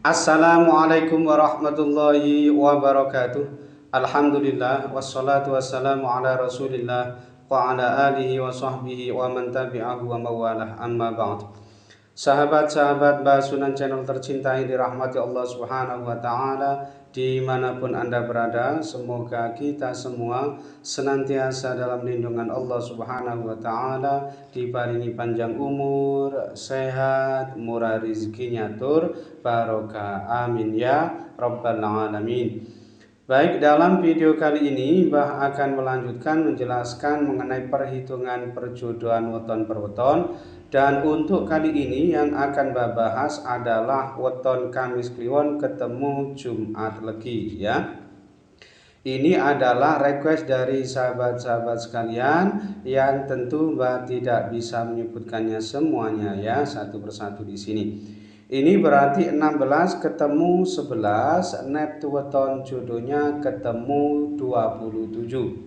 Assalamualaikum warahmatullahi wabarakatuh. Alhamdulillah wassalatu wassalamu ala Rasulillah wa ala alihi wa sahbihi wa man tabi'ahu wa mawalah amma ba'd. Sahabat-sahabat Basunan channel tercinta yang dirahmati Allah Subhanahu wa taala, dimanapun Anda berada, semoga kita semua senantiasa dalam lindungan Allah Subhanahu wa taala, diparingi panjang umur, sehat, murah rezekinya tur, barokah. Amin ya rabbal alamin. Baik, dalam video kali ini Mbah akan melanjutkan menjelaskan mengenai perhitungan perjodohan weton per weton. Dan untuk kali ini yang akan Mbah bahas adalah weton Kamis Kliwon ketemu Jumat Legi ya. Ini adalah request dari sahabat-sahabat sekalian yang tentu Mbah tidak bisa menyebutkannya semuanya ya, satu persatu di sini. Ini berarti 16 ketemu 11, net weton jodohnya ketemu 27.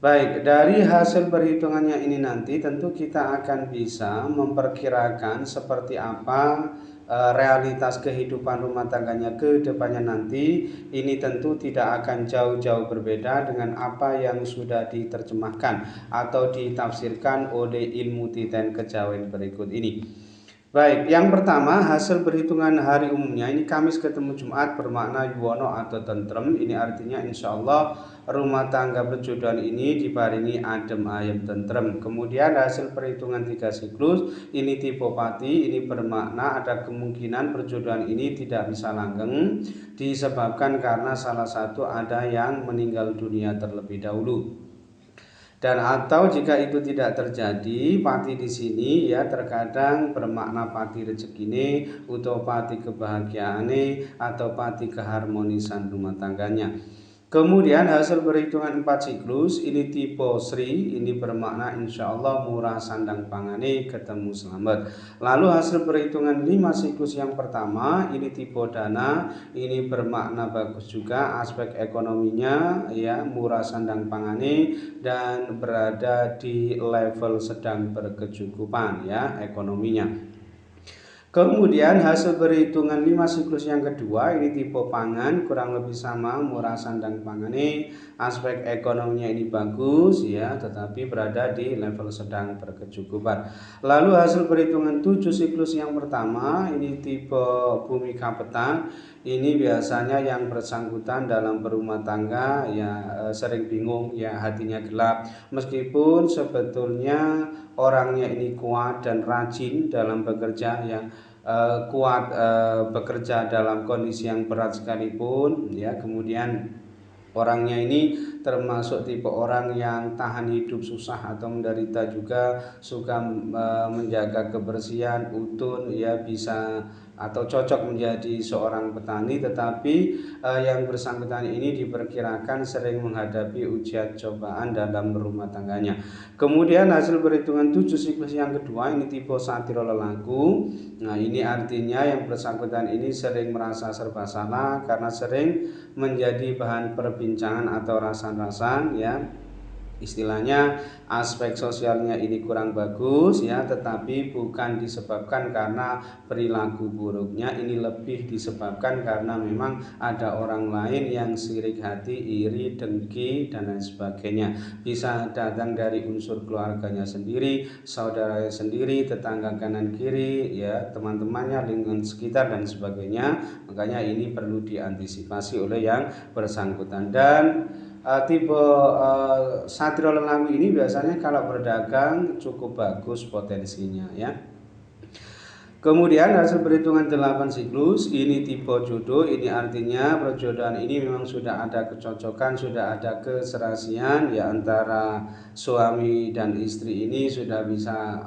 Baik, dari hasil perhitungannya ini nanti tentu kita akan bisa memperkirakan seperti apa realitas kehidupan rumah tangganya ke depannya nanti. Ini tentu tidak akan jauh-jauh berbeda dengan apa yang sudah diterjemahkan atau ditafsirkan oleh ilmu titen kejawen berikut ini. Baik, yang pertama hasil perhitungan hari umumnya ini Kamis ketemu Jumat bermakna yuwono atau tentrem. Ini artinya insya Allah rumah tangga perjodohan ini diparingi adem ayem tentrem. Kemudian hasil perhitungan 3 siklus ini tipe pati, ini bermakna ada kemungkinan perjodohan ini tidak bisa langgeng disebabkan karena salah satu ada yang meninggal dunia terlebih dahulu. Dan atau jika itu tidak terjadi, pati di sini ya terkadang bermakna pati rezekine, atau pati kebahagiaane, atau pati keharmonisan rumah tangganya. Kemudian hasil perhitungan 4 siklus ini tipe Sri, ini bermakna insya Allah murah sandang pangane ketemu selamat. Lalu hasil perhitungan 5 siklus yang pertama ini tipe Dana, ini bermakna bagus juga aspek ekonominya ya, murah sandang pangane dan berada di level sedang berkecukupan ya ekonominya. Kemudian hasil perhitungan 5 siklus yang kedua ini tipe pangan, kurang lebih sama, murah sandang pangane, aspek ekonominya ini bagus ya, tetapi berada di level sedang berkecukupan. Lalu hasil perhitungan 7 siklus yang pertama ini tipe bumi kapetan, ini biasanya yang bersangkutan dalam berumah tangga ya sering bingung ya, hatinya gelap, meskipun sebetulnya orangnya ini kuat dan rajin dalam bekerja ya, kuat bekerja dalam kondisi yang berat sekalipun ya. Kemudian orangnya ini termasuk tipe orang yang tahan hidup susah atau menderita juga, suka menjaga kebersihan, utun ya, bisa atau cocok menjadi seorang petani, tetapi yang bersangkutan ini diperkirakan sering menghadapi ujian cobaan dalam rumah tangganya. Kemudian hasil perhitungan 7 siklus yang kedua ini tipe satiro lelaku. Nah, ini artinya yang bersangkutan ini sering merasa serba salah karena sering menjadi bahan perbincangan atau rasan-rasan ya. Istilahnya aspek sosialnya ini kurang bagus ya, tetapi bukan disebabkan karena perilaku buruknya, ini lebih disebabkan karena memang ada orang lain yang sirik hati, iri, dengki dan lain sebagainya. Bisa datang dari unsur keluarganya sendiri, saudaranya sendiri, tetangga kanan kiri ya, teman-temannya, lingkungan sekitar dan sebagainya. Makanya ini perlu diantisipasi oleh yang bersangkutan. Dan tipe satrio lelaku ini biasanya kalau berdagang cukup bagus potensinya ya. Kemudian hasil perhitungan 8 siklus ini tipe jodoh, ini artinya perjodohan ini memang sudah ada kecocokan, sudah ada keserasian ya, antara suami dan istri ini sudah bisa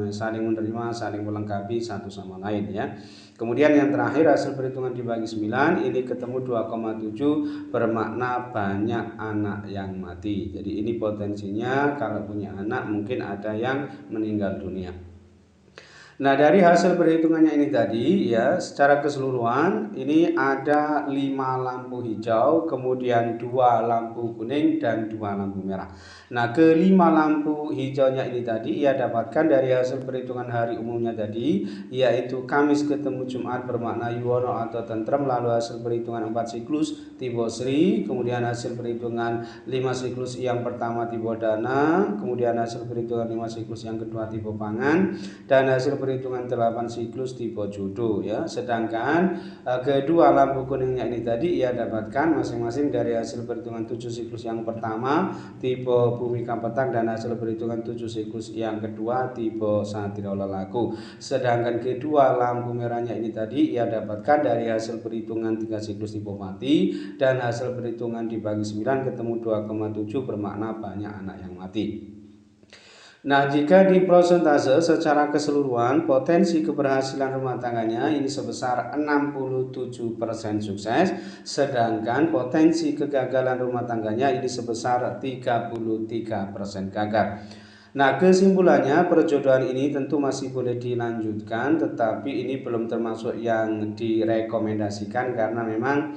saling menerima, saling melengkapi satu sama lain ya. Kemudian yang terakhir hasil perhitungan dibagi 9 ini ketemu 2,7 bermakna banyak anak yang mati. Jadi ini potensinya kalau punya anak mungkin ada yang meninggal dunia. Nah, dari hasil perhitungannya ini tadi ya, secara keseluruhan ini ada 5 lampu hijau, kemudian 2 lampu kuning dan 2 lampu merah. Nah, kelima lampu hijaunya ini tadi ia dapatkan dari hasil perhitungan hari umumnya tadi, yaitu Kamis ketemu Jumat bermakna Yuwono atau tentrem, lalu hasil perhitungan 4 siklus tipe Sri, kemudian hasil perhitungan 5 siklus yang pertama tipe Dana, kemudian hasil perhitungan 5 siklus yang kedua tipe Pangan, dan hasil perhitungan 8 siklus tipe Judo ya. Sedangkan kedua lampu kuningnya ini tadi ia dapatkan masing-masing dari hasil perhitungan 7 siklus yang pertama tipe Bhumika Petak dan hasil perhitungan 7 siklus yang kedua tipe Satrio Lelaku. Sedangkan kedua lampu merahnya ini tadi ia dapatkan dari hasil perhitungan 3 siklus tipe Mati dan hasil perhitungan dibagi 9 ketemu 2,7 bermakna banyak anak yang mati. Nah, jika di prosentase secara keseluruhan potensi keberhasilan rumah tangganya ini sebesar 67% sukses, sedangkan potensi kegagalan rumah tangganya ini sebesar 33% gagal. Nah, kesimpulannya perjodohan ini tentu masih boleh dilanjutkan, tetapi ini belum termasuk yang direkomendasikan karena memang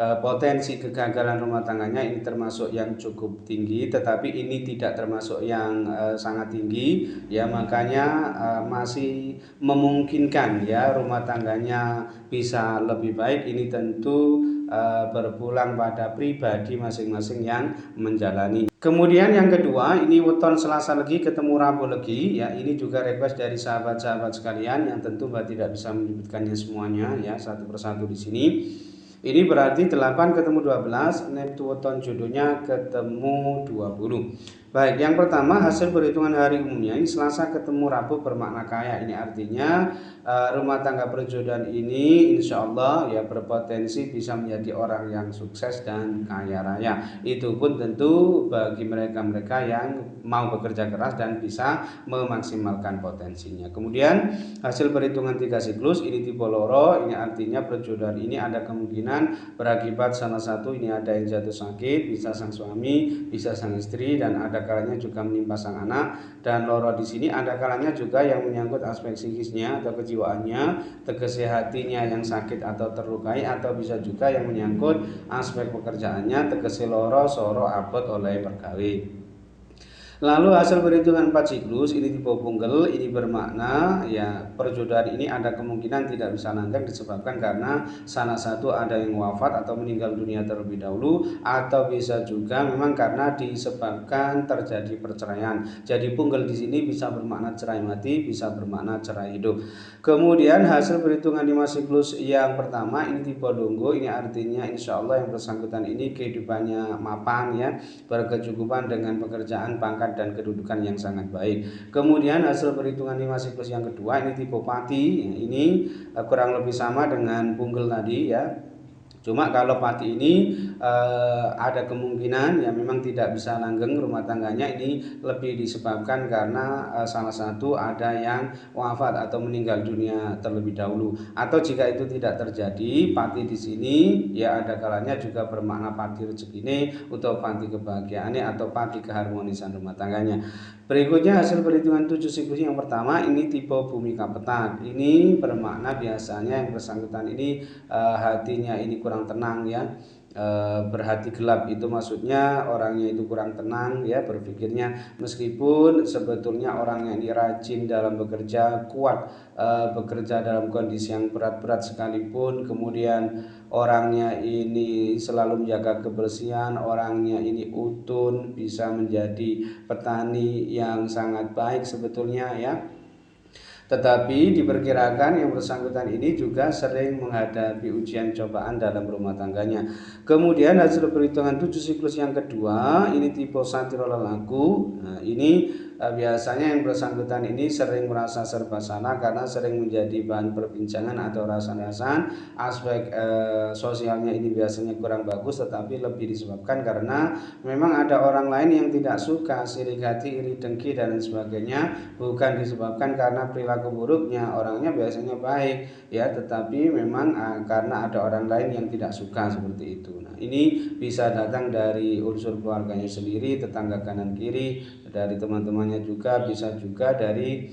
potensi kegagalan rumah tangganya ini termasuk yang cukup tinggi, tetapi ini tidak termasuk yang sangat tinggi ya, makanya masih memungkinkan ya rumah tangganya bisa lebih baik. Ini tentu berpulang pada pribadi masing-masing yang menjalani. Kemudian yang kedua, ini weton Selasa legi ketemu Rabu legi ya, ini juga request dari sahabat-sahabat sekalian yang tentu Mbak tidak bisa menyebutkannya semuanya ya satu persatu di sini. Ini berarti 8 ketemu 12, Neptu weton jodohnya ketemu 20. Baik, yang pertama hasil perhitungan hari umumnya ini Selasa ketemu Rabu bermakna kaya. Ini artinya rumah tangga perjodohan ini insya Allah ya berpotensi bisa menjadi orang yang sukses dan kaya raya. Itu pun tentu bagi mereka-mereka yang mau bekerja keras dan bisa memaksimalkan potensinya. Kemudian hasil perhitungan 3 siklus ini tipe loro, ini artinya perjodohan ini ada kemungkinan berakibat salah satu ini ada yang jatuh sakit, bisa sang suami, bisa sang istri, dan ada kalanya juga menimpa sang anak. Dan loro di sini ada kalanya juga yang menyangkut aspek psikisnya atau kejiwaannya, tegese hatinya yang sakit atau terlukai, atau bisa juga yang menyangkut aspek pekerjaannya, tegese loro soro abot oleh pergawe. Lalu hasil perhitungan 4 siklus ini tipe punggel, ini bermakna ya perjodohan ini ada kemungkinan tidak bisa langgeng disebabkan karena salah satu ada yang wafat atau meninggal dunia terlebih dahulu, atau bisa juga memang karena disebabkan terjadi perceraian. Jadi punggel di sini bisa bermakna cerai mati, bisa bermakna cerai hidup. Kemudian hasil perhitungan 5 siklus yang pertama ini tipe donggo, ini artinya insya Allah yang bersangkutan ini kehidupannya mapan ya, berkecukupan dengan pekerjaan, pangkat dan kedudukan yang sangat baik. Kemudian hasil perhitungan 5 siklus yang kedua ini tipe Pati, ini kurang lebih sama dengan punggel tadi ya. Cuma kalau Pati ini ada kemungkinan ya memang tidak bisa langgeng rumah tangganya, ini lebih disebabkan karena salah satu ada yang wafat atau meninggal dunia terlebih dahulu. Atau jika itu tidak terjadi, Pati di sini ya ada kalanya juga bermakna Pati rezeki ini atau Pati kebahagiaannya atau Pati keharmonisan rumah tangganya. Berikutnya hasil perhitungan 7 siklus yang pertama ini tipe Bhumika Petak. Ini bermakna biasanya yang bersangkutan ini hatinya ini kurang tenang ya, berhati gelap, itu maksudnya orangnya itu kurang tenang ya berpikirnya, meskipun sebetulnya orangnya ini rajin dalam bekerja, kuat bekerja dalam kondisi yang berat-berat sekalipun, kemudian orangnya ini selalu menjaga kebersihan, orangnya ini utun, bisa menjadi petani yang sangat baik sebetulnya ya. Tetapi diperkirakan yang bersangkutan ini juga sering menghadapi ujian cobaan dalam rumah tangganya. Kemudian hasil perhitungan 7 siklus yang kedua ini tipe Satrio Lelaku. Nah, ini biasanya yang bersangkutan ini sering merasa serba salah karena sering menjadi bahan perbincangan atau rasan-rasan. Aspek sosialnya ini biasanya kurang bagus, tetapi lebih disebabkan karena memang ada orang lain yang tidak suka, sirik hati, iri dengki dan lain sebagainya, bukan disebabkan karena perilaku buruknya, orangnya biasanya baik ya, tetapi memang karena ada orang lain yang tidak suka seperti itu. Nah, ini bisa datang dari unsur keluarganya sendiri, tetangga kanan kiri, dari teman-temannya juga, bisa juga dari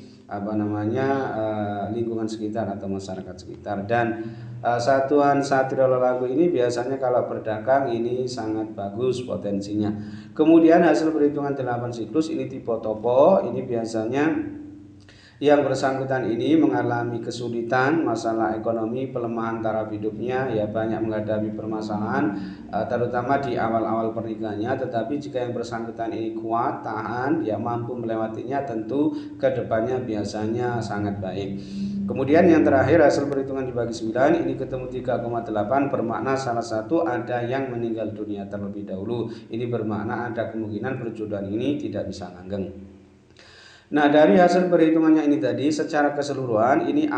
lingkungan sekitar atau masyarakat sekitar. Dan satuan Satrio Lagu ini biasanya kalau berdagang ini sangat bagus potensinya. Kemudian hasil perhitungan 8 siklus ini tipe topo, ini biasanya yang bersangkutan ini mengalami kesulitan, masalah ekonomi, pelemahan taraf hidupnya, ya banyak menghadapi permasalahan terutama di awal-awal pernikahannya. Tetapi jika yang bersangkutan ini kuat, tahan, ya mampu melewatinya, tentu kedepannya biasanya sangat baik. Kemudian yang terakhir hasil perhitungan dibagi 9 ini ketemu 3,8, bermakna salah satu ada yang meninggal dunia terlebih dahulu. Ini bermakna ada kemungkinan perjodohan ini tidak bisa langgeng. Nah, dari hasil perhitungannya ini tadi secara keseluruhan ini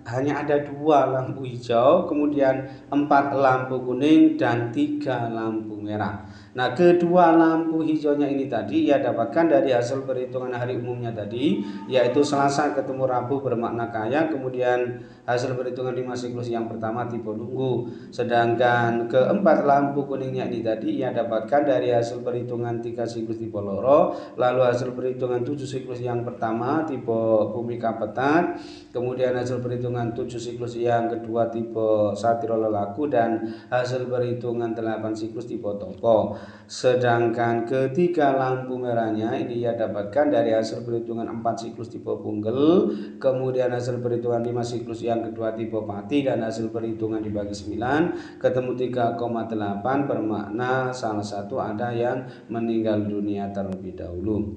hanya ada 2 lampu hijau, kemudian 4 lampu kuning dan 3 lampu merah. Nah, kedua lampu hijaunya ini tadi ia dapatkan dari hasil perhitungan hari umumnya tadi, yaitu Selasa ketemu Rabu bermakna kaya, kemudian hasil perhitungan 5 siklus yang pertama tipe nunggu. Sedangkan keempat lampu kuningnya ini tadi ia dapatkan dari hasil perhitungan 3 siklus tipe loro, lalu hasil perhitungan 7 siklus yang pertama tipe Bumika Petat, kemudian hasil perhitungan 7 siklus yang kedua tipe Satrio Lelaku, dan hasil perhitungan 8 siklus tipe Topo. Sedangkan ketiga lampu merahnya ini ia dapatkan dari hasil perhitungan 4 siklus tipe Punggel, kemudian hasil perhitungan 5 siklus yang kedua tipe Pati, dan hasil perhitungan dibagi 9 ketemu 3,8, bermakna salah satu ada yang meninggal dunia terlebih dahulu.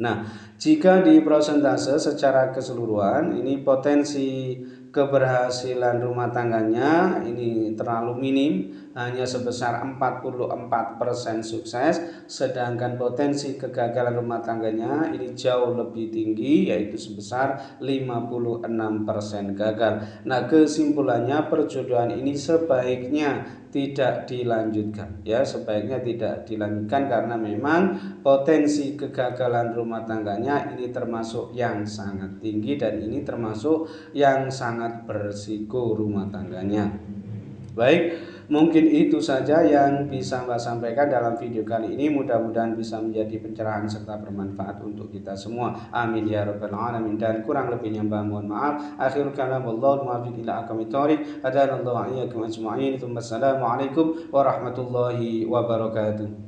Nah, jika di prosentase secara keseluruhan ini potensi keberhasilan rumah tangganya ini terlalu minim, hanya sebesar 44% sukses, sedangkan potensi kegagalan rumah tangganya ini jauh lebih tinggi, yaitu sebesar 56% gagal. Nah, kesimpulannya perjodohan ini sebaiknya tidak dilanjutkan, ya sebaiknya tidak dilanjutkan karena memang potensi kegagalan rumah tangganya ini termasuk yang sangat tinggi, dan ini termasuk yang sangat berisiko rumah tangganya. Baik, mungkin itu saja yang bisa Mbak sampaikan dalam video kali ini. Mudah-mudahan bisa menjadi pencerahan serta bermanfaat untuk kita semua. Amin ya rabbal alamin. Dan kurang lebihnya Mbak mohon maaf. Akhirul kalam wallahu muwaffiq ila aqwamit thoriq. Hadanallahu wa iyyakum ajma'in. Assalamualaikum warahmatullahi wabarakatuh.